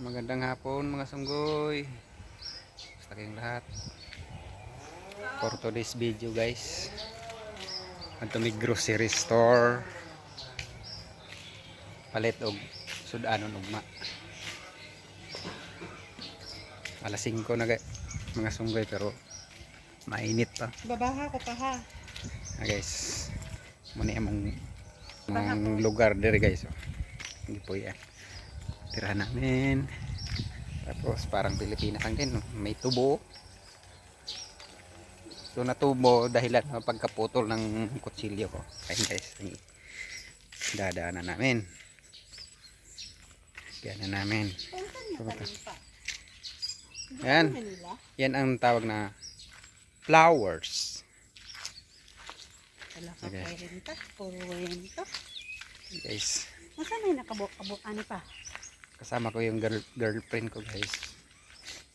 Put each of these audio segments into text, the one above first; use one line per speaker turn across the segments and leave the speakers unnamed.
Magandang hapon mga sunggoy. Basta kayong lahat. For today's video guys, adto may grocery store. Palit og sudanon ugma. Alas 5 na mga sunggoy pero mainit pa.
Babaha ko pa ha.
Guys, muna among lugar diri guys. Hindi po yan. Tirahan namin. Tapos parang Pilipinas lang din, no? May tubo. So natubo dahilan ng pagkaputol ng kutsilyo ko. Ayun guys, dadaanan namin. Yan namin. Yan. Yan ang tawag na flowers.
Wala ka kwenta. Puro kwenta.
Guys.
Nasaan may nakabuk-kabuk? Ano pa?
Kasama ko yung girlfriend ko guys.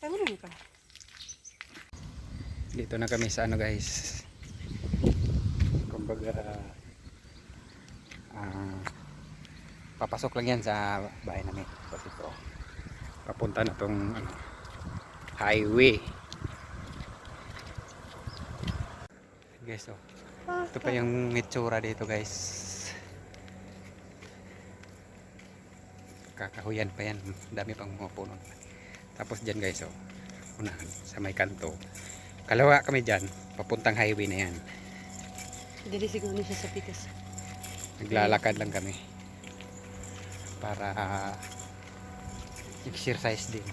Tago na pa.
Dito na kami sa ano guys. Kumbaga papasok lang yan sa bahay namin. Kasi ito papunta na tong highway. Guys, oh. Ito pa yung itsura dito guys. Kakahuyan pa yan, dami pang mga puno. Tapos dyan guys, oh, unahan sa may kanto, kalawa kami dyan, papuntang highway na yan.
Dili siguro siya sa pikas.
Naglalakad lang kami para exercise din.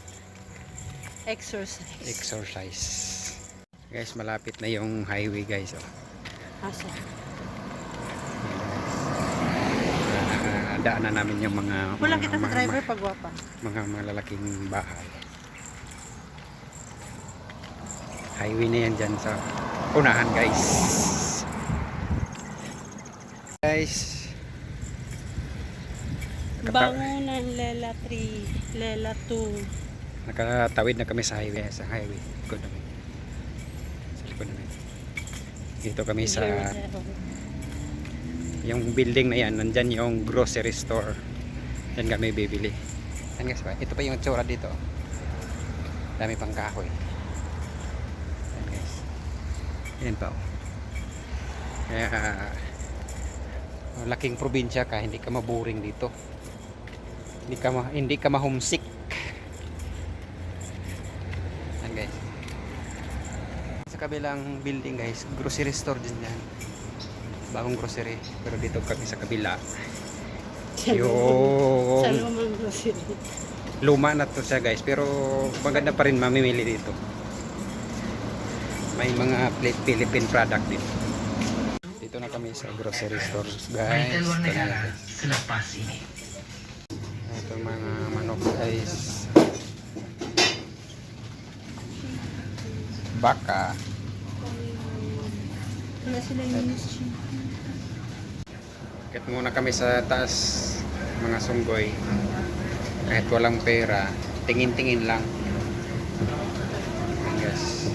Exercise guys, malapit na yung highway guys, oh.
Asa?
Daanan namin yung mga
Wala kita sa driver pagwapa.
Mga malalaking bahay. Highway na yan dyan sa unahan guys. Guys.
Bangunan Lela 3, Lela 2.
Nakatawid na kami sa highway. Likod namin. Sa likod namin. Dito kami sa yung building na yan, nandyan yung grocery store. Yan kami bibili. Yan guys, ito pa yung tsura dito. Dami pang kahoy. Yan guys. Yan pa, oh. Kaya laking probinsya ka, hindi ka maboring dito. Hindi ka ma-homesick. Yan guys. Sa kabilang building guys, grocery store din yan. Bagong grocery, pero dito kami sa kabila. Yung
Sa lumang grocery.
luma na to siya guys, pero maganda pa rin mamimili dito. May mga Philippine product dito. Dito na kami sa grocery store guys. Ito mga manok guys. Baka.
Wala sila yung
Akit muna kami sa taas mga sunggoy. Kahit walang pera, tingin-tingin lang. Ayan guys.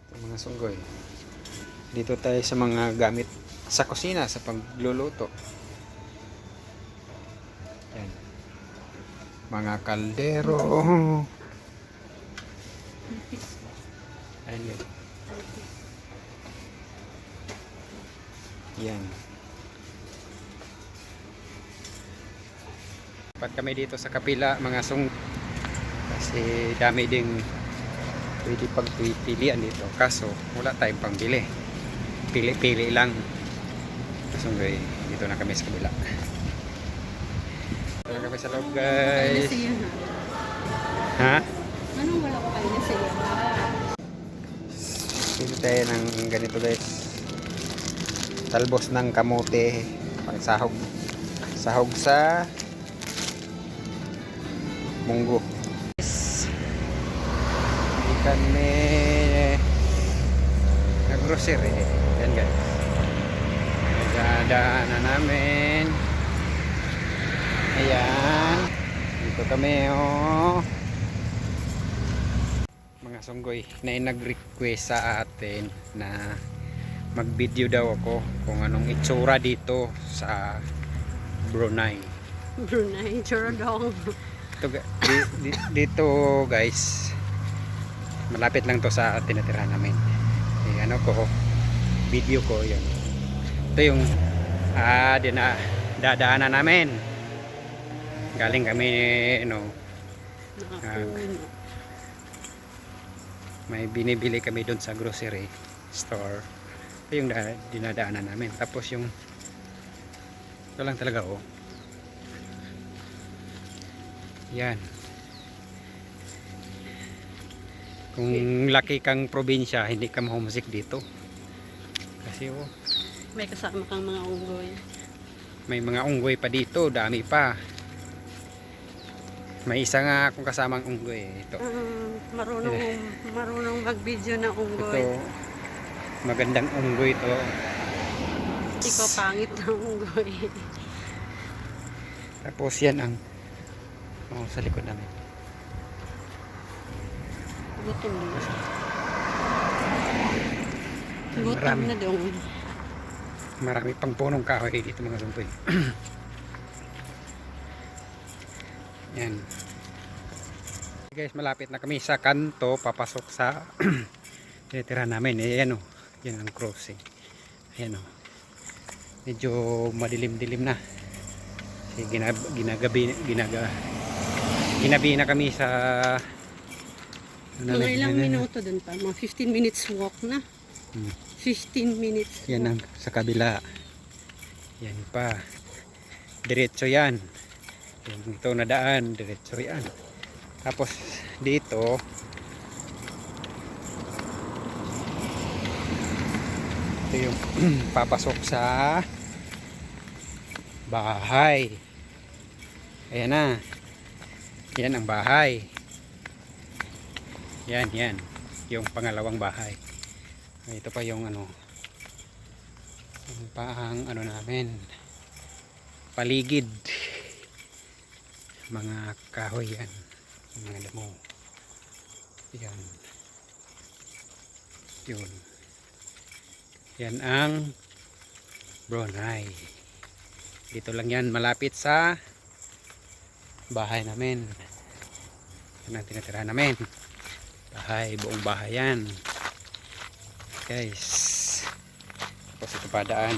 Ito mga sunggoy. Dito tayo sa mga gamit sa kusina, sa pagluluto. Ayan. Mga kaldero. Ayan guys. Yan. Dapat kami dito sa kapila mga kasi dami ding pwede pagpipilian dito. Kaso wala tayong pangbili. Pili-pili lang. So dito na kami sa kabila. Dito na kami sa loob guys. Ha?
Anong wala ko kayo na sa'yo?
Dito tayo ng ganito guys. Talbos ng kamote, pang sahog sa munggo. Hindi kami nag-grocery. Yan guys, nagdadaanan namin. Ayan, dito kami, oh. Mga sunggoy na nag-request sa atin na mag-video daw ako kung anong itsura dito sa Brunei.
Brunei, Chorodong.
Ito, dito guys, malapit lang to sa tinitirahan namin. Ano ko, video ko yun. Ito yung dadaanan namin. Galing kami,
Nakapuno.
may binibili kami doon sa grocery store. Ito yung dinadaanan namin. Tapos yung ito lang talaga yan. Kung laki kang probinsya, hindi ka mahumusik dito. Kasi
May kasama kang mga unggoy.
may mga unggoy pa dito, dami pa. May isa nga akong kasamang unggoy. Ito.
Marunong mag-video na unggoy.
Ito, magandang unggoy to.
Ikaw pangit na unggoy.
Tapos yan ang sa likod namin.
Gutom din. Gutom
Marami.
na doon.
Marami pang punong kahoy dito mga sumpoy. Yan. Guys, malapit na kami sa kanto papasok sa tinitirahan namin. Ayan yan ang crossing. Ayan medyo madilim-dilim na. Kasi ginabi na kami sa
Mga ilang minuto dun pa. Mga 15 minutes walk na. 15 minutes.
Yan ang sa kabila. Yan pa. Diretso yan. Yung ito na daan, diretso yan. Tapos dito ito yung papasok sa bahay. Ayan na. Yan ang bahay. Yan. Yung pangalawang bahay. Ito pa yung yung paang namin. Paligid. Mga kahoy yan. Mga damo. Yan. Yun. Yan ang Brunei. Dito lang yan malapit sa bahay namin. Yan ang tinatirahan namin. Bahay, buong bahay yan. Guys. Tapos ito pa daan.